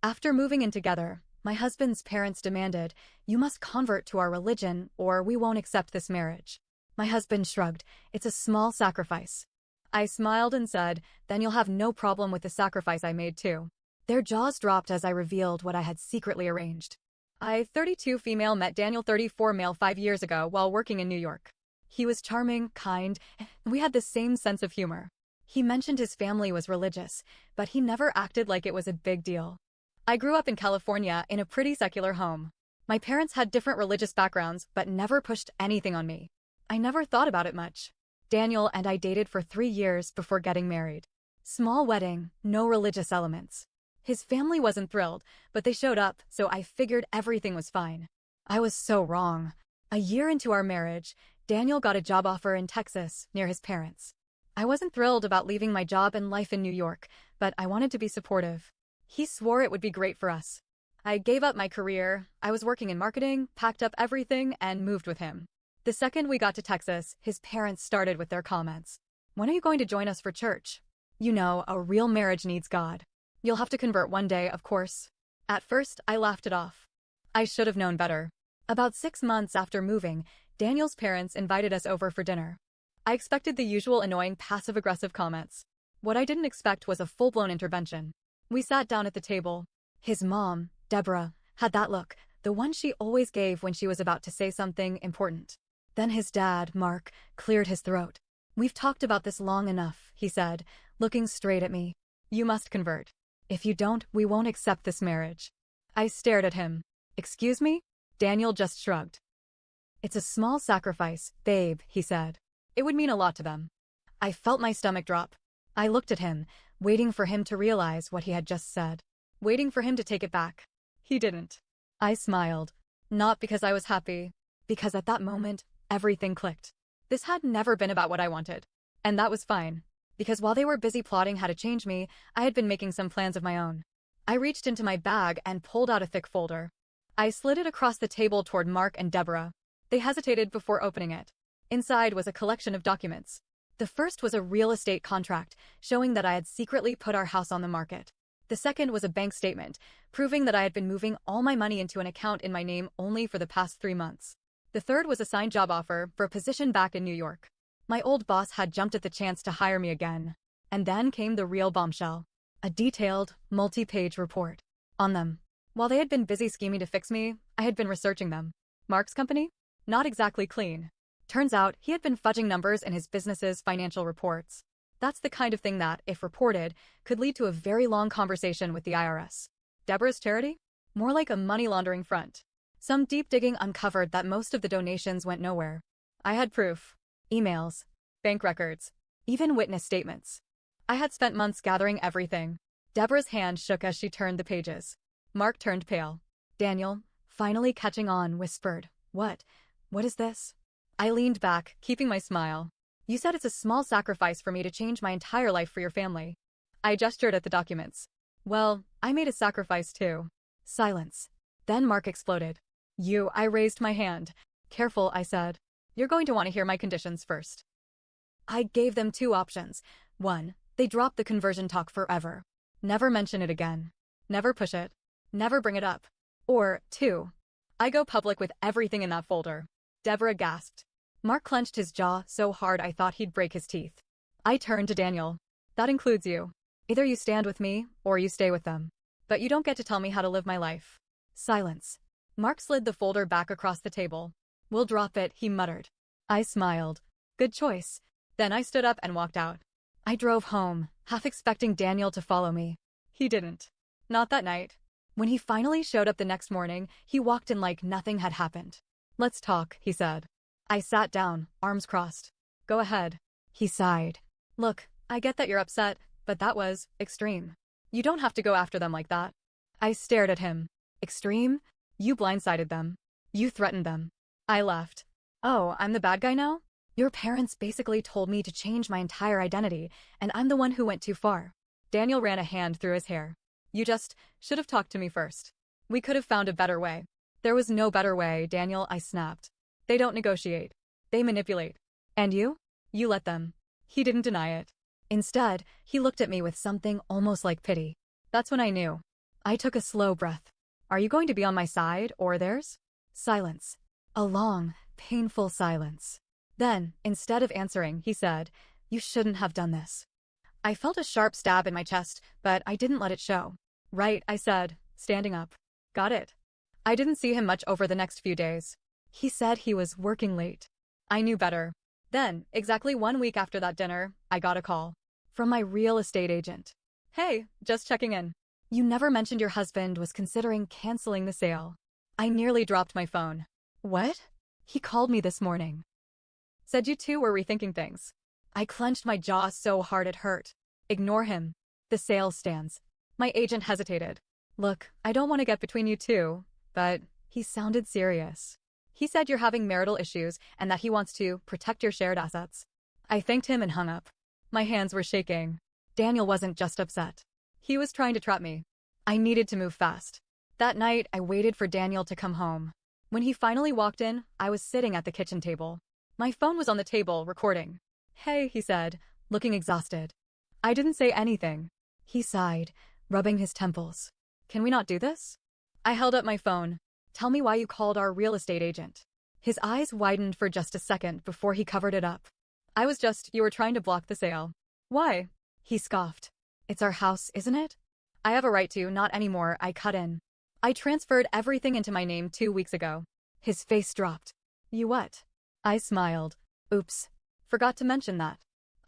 After moving in together, my husband's parents demanded, "You must convert to our religion or we won't accept this marriage." My husband shrugged. "It's a small sacrifice." I smiled and said, "Then you'll have no problem with the sacrifice I made too." Their jaws dropped as I revealed what I had secretly arranged. I, 32 female, met Daniel, 34 male, 5 years ago while working in New York. He was charming, kind, and we had the same sense of humor. He mentioned his family was religious, but he never acted like it was a big deal. I grew up in California in a pretty secular home. My parents had different religious backgrounds, but never pushed anything on me. I never thought about it much. Daniel and I dated for 3 years before getting married. Small wedding, no religious elements. His family wasn't thrilled, but they showed up, so I figured everything was fine. I was so wrong. A year into our marriage, Daniel got a job offer in Texas, near his parents. I wasn't thrilled about leaving my job and life in New York, but I wanted to be supportive. He swore it would be great for us. I gave up my career, I was working in marketing, packed up everything, and moved with him. The second we got to Texas, his parents started with their comments. "When are you going to join us for church? You know, a real marriage needs God. You'll have to convert one day, of course." At first, I laughed it off. I should have known better. About 6 months after moving, Daniel's parents invited us over for dinner. I expected the usual annoying passive-aggressive comments. What I didn't expect was a full-blown intervention. We sat down at the table. His mom, Deborah, had that look, the one she always gave when she was about to say something important. Then his dad, Mark, cleared his throat. "We've talked about this long enough," he said, looking straight at me. "You must convert. If you don't, we won't accept this marriage." I stared at him. "Excuse me?" Daniel just shrugged. "It's a small sacrifice, babe," he said. "It would mean a lot to them." I felt my stomach drop. I looked at him, waiting for him to realize what he had just said. Waiting for him to take it back. He didn't. I smiled. Not because I was happy, because at that moment, everything clicked. This had never been about what I wanted. And that was fine. Because while they were busy plotting how to change me, I had been making some plans of my own. I reached into my bag and pulled out a thick folder. I slid it across the table toward Mark and Deborah. They hesitated before opening it. Inside was a collection of documents. The first was a real estate contract, showing that I had secretly put our house on the market. The second was a bank statement, proving that I had been moving all my money into an account in my name only for the past 3 months. The third was a signed job offer for a position back in New York. My old boss had jumped at the chance to hire me again. And then came the real bombshell. A detailed, multi-page report. On them. While they had been busy scheming to fix me, I had been researching them. Mark's company? Not exactly clean. Turns out, he had been fudging numbers in his business's financial reports. That's the kind of thing that, if reported, could lead to a very long conversation with the IRS. Deborah's charity? More like a money laundering front. Some deep digging uncovered that most of the donations went nowhere. I had proof. Emails. Bank records. Even witness statements. I had spent months gathering everything. Deborah's hand shook as she turned the pages. Mark turned pale. Daniel, finally catching on, whispered, What is this?" I leaned back, keeping my smile. "You said it's a small sacrifice for me to change my entire life for your family." I gestured at the documents. "Well, I made a sacrifice too." Silence. Then Mark exploded. I raised my hand. "Careful," I said. "You're going to want to hear my conditions first." I gave them 2 options. 1, they drop the conversion talk forever. Never mention it again. Never push it. Never bring it up. Or 2, I go public with everything in that folder. Deborah gasped. Mark clenched his jaw so hard I thought he'd break his teeth. I turned to Daniel. "That includes you. Either you stand with me, or you stay with them. But you don't get to tell me how to live my life." Silence. Mark slid the folder back across the table. "We'll drop it," he muttered. I smiled. Good choice. Then I stood up and walked out. I drove home, half expecting Daniel to follow me. He didn't. Not that night. When he finally showed up the next morning, he walked in like nothing had happened. "Let's talk," he said. I sat down, arms crossed. "Go ahead." He sighed. "Look, I get that you're upset, but that was extreme. You don't have to go after them like that." I stared at him. "Extreme? You blindsided them. You threatened them." I laughed. "Oh, I'm the bad guy now? Your parents basically told me to change my entire identity, and I'm the one who went too far." Daniel ran a hand through his hair. "You just should have talked to me first. We could have found a better way." "There was no better way, Daniel," I snapped. "They don't negotiate. They manipulate. And you? You let them." He didn't deny it. Instead, he looked at me with something almost like pity. That's when I knew. I took a slow breath. Are you going to be on my side or theirs? Silence. A long, painful silence. Then, instead of answering, he said, "You shouldn't have done this." I felt a sharp stab in my chest, but I didn't let it show. "Right," I said, standing up. "Got it." I didn't see him much over the next few days. He said he was working late. I knew better. Then, exactly 1 week after that dinner, I got a call. From my real estate agent. "Hey, just checking in. You never mentioned your husband was considering canceling the sale." I nearly dropped my phone. "What?" He called me this morning. "Said you two were rethinking things." I clenched my jaw so hard it hurt. "Ignore him. The sale stands." My agent hesitated. "Look, I don't want to get between you two, but..." He sounded serious. "He said you're having marital issues and that he wants to protect your shared assets." I thanked him and hung up. My hands were shaking. Daniel wasn't just upset. He was trying to trap me. I needed to move fast. That night, I waited for Daniel to come home. When he finally walked in, I was sitting at the kitchen table. My phone was on the table, recording. "Hey," he said, looking exhausted. I didn't say anything. He sighed, rubbing his temples. "Can we not do this?" I held up my phone. "Tell me why you called our real estate agent." His eyes widened for just a second before he covered it up. You were trying to block the sale." "Why?" He scoffed. "It's our house, isn't it?" "I have a right to, not anymore," I cut in. "I transferred everything into my name 2 weeks ago." His face dropped. "You what?" I smiled. "Oops. Forgot to mention that."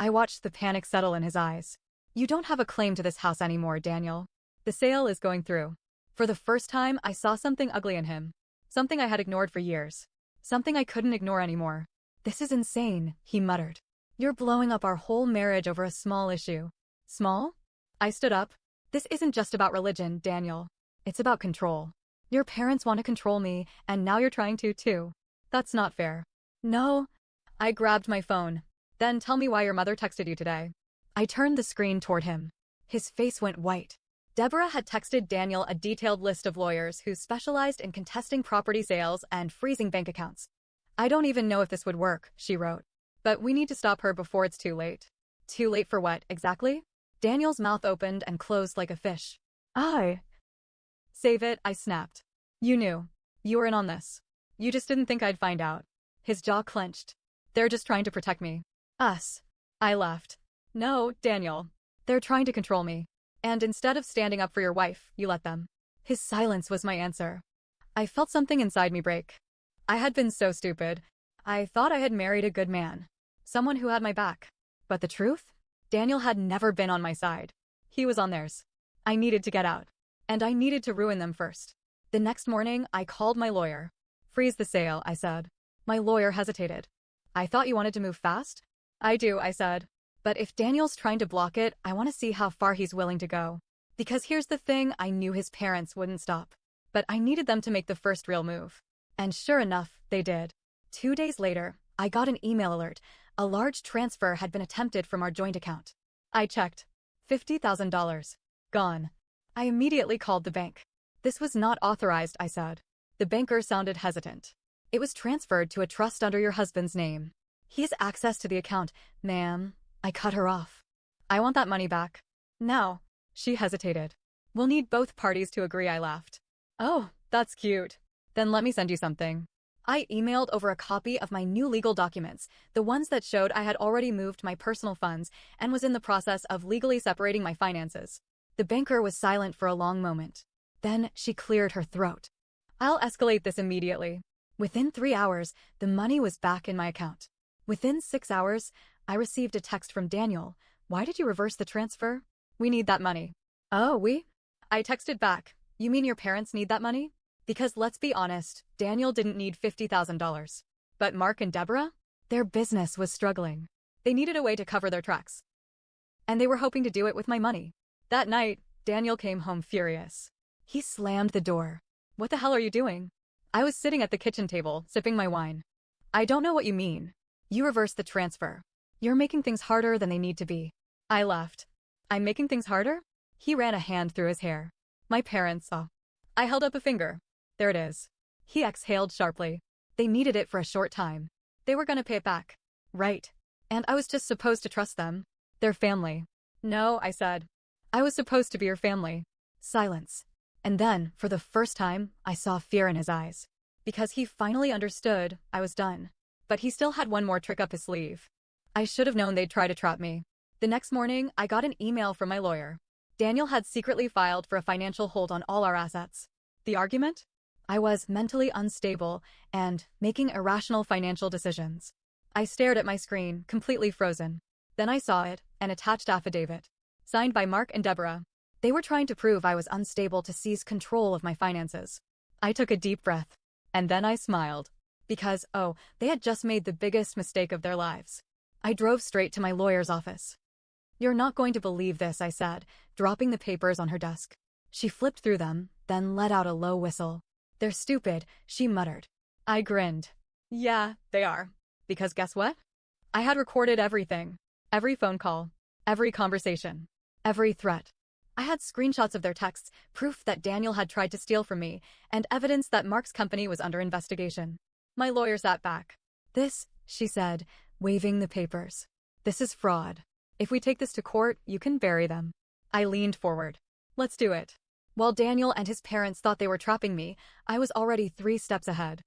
I watched the panic settle in his eyes. "You don't have a claim to this house anymore, Daniel. The sale is going through." For the first time, I saw something ugly in him. Something I had ignored for years. Something I couldn't ignore anymore. "This is insane," he muttered. "You're blowing up our whole marriage over a small issue." "Small?" I stood up. "This isn't just about religion, Daniel. It's about control. Your parents want to control me, and now you're trying to, too. That's not fair." "No." I grabbed my phone. "Then tell me why your mother texted you today." I turned the screen toward him. His face went white. Deborah had texted Daniel a detailed list of lawyers who specialized in contesting property sales and freezing bank accounts. "I don't even know if this would work," she wrote. "But we need to stop her before it's too late." Too late for what, exactly? Daniel's mouth opened and closed like a fish. "I..." "Save it," I snapped. "You knew. You were in on this. You just didn't think I'd find out." His jaw clenched. "They're just trying to protect me." "Us." I laughed. "No, Daniel. They're trying to control me. And instead of standing up for your wife, you let them." His silence was my answer. I felt something inside me break. I had been so stupid. I thought I had married a good man. Someone who had my back. But the truth? Daniel had never been on my side. He was on theirs. I needed to get out. And I needed to ruin them first. The next morning, I called my lawyer. "Freeze the sale," I said. My lawyer hesitated. "I thought you wanted to move fast?" "I do," I said. "But if Daniel's trying to block it, I want to see how far he's willing to go." Because here's the thing, I knew his parents wouldn't stop. But I needed them to make the first real move. And sure enough, they did. 2 days later, I got an email alert. A large transfer had been attempted from our joint account. I checked. $50,000. Gone. I immediately called the bank. "This was not authorized," I said. The banker sounded hesitant. "It was transferred to a trust under your husband's name. He has access to the account." "Ma'am..." I cut her off. "I want that money back. Now." She hesitated. "We'll need both parties to agree," I laughed. "Oh, that's cute. Then let me send you something." I emailed over a copy of my new legal documents, the ones that showed I had already moved my personal funds and was in the process of legally separating my finances. The banker was silent for a long moment. Then she cleared her throat. "I'll escalate this immediately." Within 3 hours, the money was back in my account. Within 6 hours, I received a text from Daniel. "Why did you reverse the transfer?" "We need that money." "Oh, we?" I texted back. "You mean your parents need that money?" Because let's be honest, Daniel didn't need $50,000. But Mark and Deborah? Their business was struggling. They needed a way to cover their tracks. And they were hoping to do it with my money. That night, Daniel came home furious. He slammed the door. "What the hell are you doing?" I was sitting at the kitchen table, sipping my wine. "I don't know what you mean. You reversed the transfer. You're making things harder than they need to be." I laughed. "I'm making things harder?" He ran a hand through his hair. "My parents saw." I held up a finger. "There it is." He exhaled sharply. "They needed it for a short time. They were gonna pay it back." "Right. And I was just supposed to trust them. Their family." "No," I said. "I was supposed to be your family." Silence. And then, for the first time, I saw fear in his eyes. Because he finally understood I was done. But he still had one more trick up his sleeve. I should have known they'd try to trap me. The next morning, I got an email from my lawyer. Daniel had secretly filed for a financial hold on all our assets. The argument? I was mentally unstable and making irrational financial decisions. I stared at my screen, completely frozen. Then I saw it, an attached affidavit. Signed by Mark and Deborah. They were trying to prove I was unstable to seize control of my finances. I took a deep breath. And then I smiled. Because, oh, they had just made the biggest mistake of their lives. I drove straight to my lawyer's office. "You're not going to believe this," I said, dropping the papers on her desk. She flipped through them, then let out a low whistle. "They're stupid," she muttered. I grinned. "Yeah, they are. Because guess what? I had recorded everything. Every phone call. Every conversation. Every threat. I had screenshots of their texts, proof that Daniel had tried to steal from me, and evidence that Mark's company was under investigation." My lawyer sat back. "This," she said, waving the papers. "This is fraud. If we take this to court, you can bury them." I leaned forward. "Let's do it." While Daniel and his parents thought they were trapping me, I was already 3 steps ahead.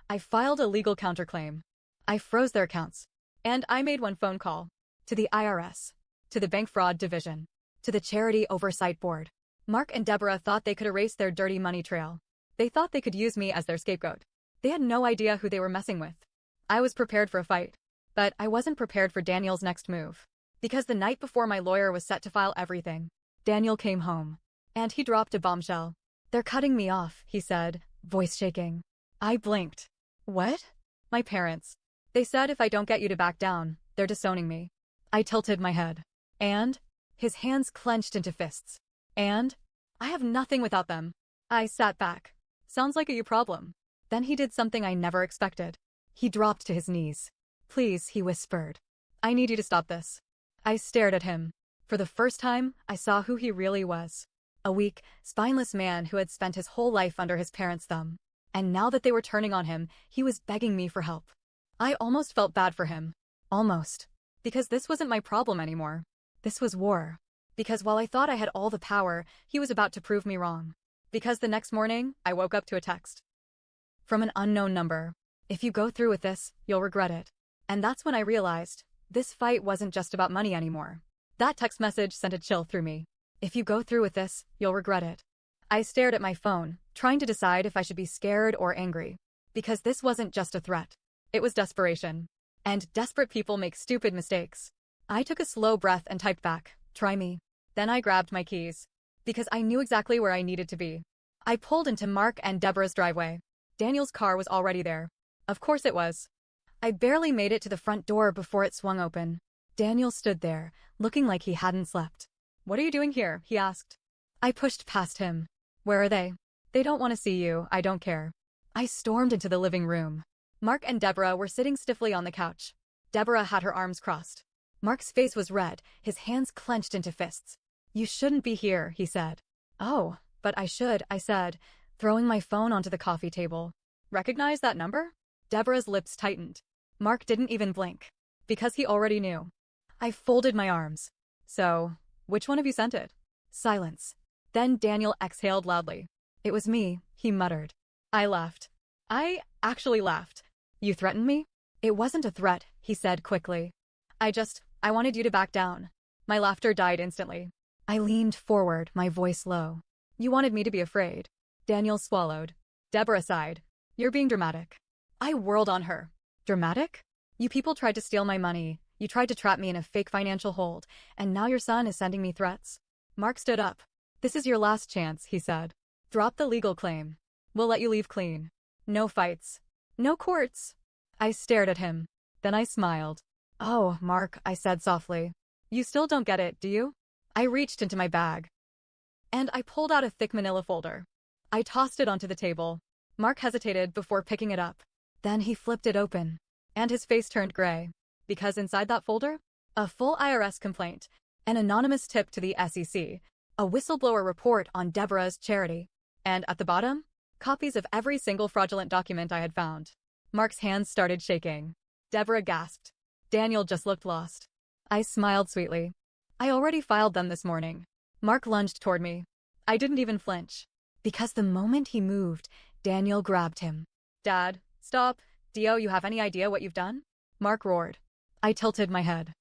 I filed a legal counterclaim. I froze their accounts. And I made one phone call. To the IRS. To the Bank Fraud Division. To the Charity Oversight Board. Mark and Deborah thought they could erase their dirty money trail. They thought they could use me as their scapegoat. They had no idea who they were messing with. I was prepared for a fight. But I wasn't prepared for Daniel's next move. Because the night before my lawyer was set to file everything, Daniel came home. And he dropped a bombshell. "They're cutting me off," he said, voice shaking. I blinked. "What?" "My parents. They said if I don't get you to back down, they're disowning me." I tilted my head. "And?" His hands clenched into fists. "And? I have nothing without them." I sat back. "Sounds like a you problem." Then he did something I never expected. He dropped to his knees. "Please," he whispered. "I need you to stop this." I stared at him. For the first time, I saw who he really was. A weak, spineless man who had spent his whole life under his parents' thumb. And now that they were turning on him, he was begging me for help. I almost felt bad for him. Almost. Because this wasn't my problem anymore. This was war. Because while I thought I had all the power, he was about to prove me wrong. Because the next morning, I woke up to a text. From an unknown number. "If you go through with this, you'll regret it." And that's when I realized, this fight wasn't just about money anymore. That text message sent a chill through me. "If you go through with this, you'll regret it." I stared at my phone, trying to decide if I should be scared or angry. Because this wasn't just a threat. It was desperation. And desperate people make stupid mistakes. I took a slow breath and typed back, "Try me." Then I grabbed my keys. Because I knew exactly where I needed to be. I pulled into Mark and Deborah's driveway. Daniel's car was already there. Of course it was. I barely made it to the front door before it swung open. Daniel stood there, looking like he hadn't slept. "What are you doing here?" he asked. I pushed past him. "Where are they?" "They don't want to see you, I don't care." I stormed into the living room. Mark and Deborah were sitting stiffly on the couch. Deborah had her arms crossed. Mark's face was red, his hands clenched into fists. "You shouldn't be here," he said. "Oh, but I should," I said, throwing my phone onto the coffee table. "Recognize that number?" Deborah's lips tightened. Mark didn't even blink. Because he already knew. I folded my arms. "So, which one of you sent it?" Silence. Then Daniel exhaled loudly. "It was me," he muttered. I laughed. I actually laughed. "You threatened me?" "It wasn't a threat," he said quickly. I wanted you to back down." My laughter died instantly. I leaned forward, my voice low. "You wanted me to be afraid." Daniel swallowed. Deborah sighed. "You're being dramatic." I whirled on her. "Dramatic? You people tried to steal my money. You tried to trap me in a fake financial hold, and now your son is sending me threats." Mark stood up. "This is your last chance," he said. "Drop the legal claim. We'll let you leave clean. No fights. No courts." I stared at him. Then I smiled. "Oh, Mark," I said softly. "You still don't get it, do you?" I reached into my bag. And I pulled out a thick manila folder. I tossed it onto the table. Mark hesitated before picking it up. Then he flipped it open. And his face turned gray. Because inside that folder? A full IRS complaint. An anonymous tip to the SEC. A whistleblower report on Deborah's charity. And at the bottom? Copies of every single fraudulent document I had found. Mark's hands started shaking. Deborah gasped. Daniel just looked lost. I smiled sweetly. "I already filed them this morning." Mark lunged toward me. I didn't even flinch. because the moment he moved, Daniel grabbed him. Dad, stop. Dio, you have any idea what you've done? Mark roared. I tilted my head.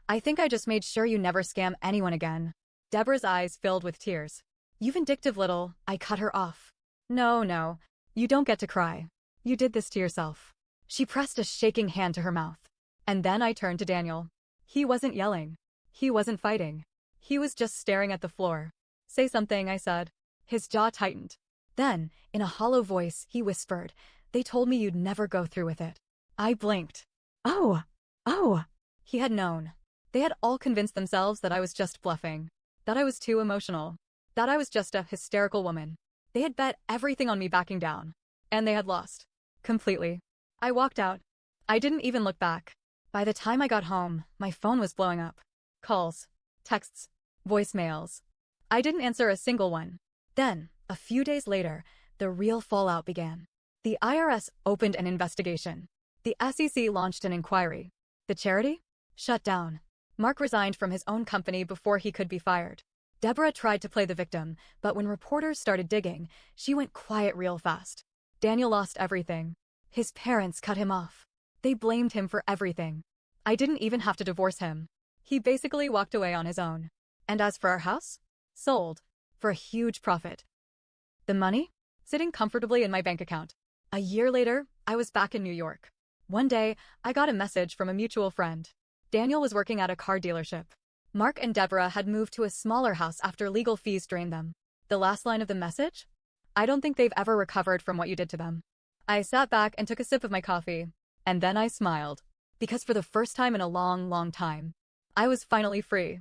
I think I just made sure you never scam anyone again. Deborah's eyes filled with tears. You vindictive little, I cut her off. No, you don't get to cry. You did this to yourself. She pressed a shaking hand to her mouth. And then I turned to Daniel. He wasn't yelling. He wasn't fighting. He was just staring at the floor. Say something, I said. His jaw tightened. Then, in a hollow voice, he whispered, they told me you'd never go through with it. I blinked. Oh. He had known. They had all convinced themselves that I was just bluffing. That I was too emotional. That I was just a hysterical woman. They had bet everything on me backing down. And they had lost. Completely. I walked out. I didn't even look back. By the time I got home, my phone was blowing up. Calls. Texts. Voicemails. I didn't answer a single one. Then, a few days later, the real fallout began. The IRS opened an investigation. The SEC launched an inquiry. The charity? Shut down. Mark resigned from his own company before he could be fired. Deborah tried to play the victim, but when reporters started digging, she went quiet real fast. Daniel lost everything. His parents cut him off. They blamed him for everything. I didn't even have to divorce him. He basically walked away on his own. And as for our house? Sold. For a huge profit. The money? Sitting comfortably in my bank account. A year later, I was back in New York. One day, I got a message from a mutual friend. Daniel was working at a car dealership. Mark and Deborah had moved to a smaller house after legal fees drained them. The last line of the message? I don't think they've ever recovered from what you did to them. I sat back and took a sip of my coffee. And then I smiled. Because for the first time in a long time, I was finally free.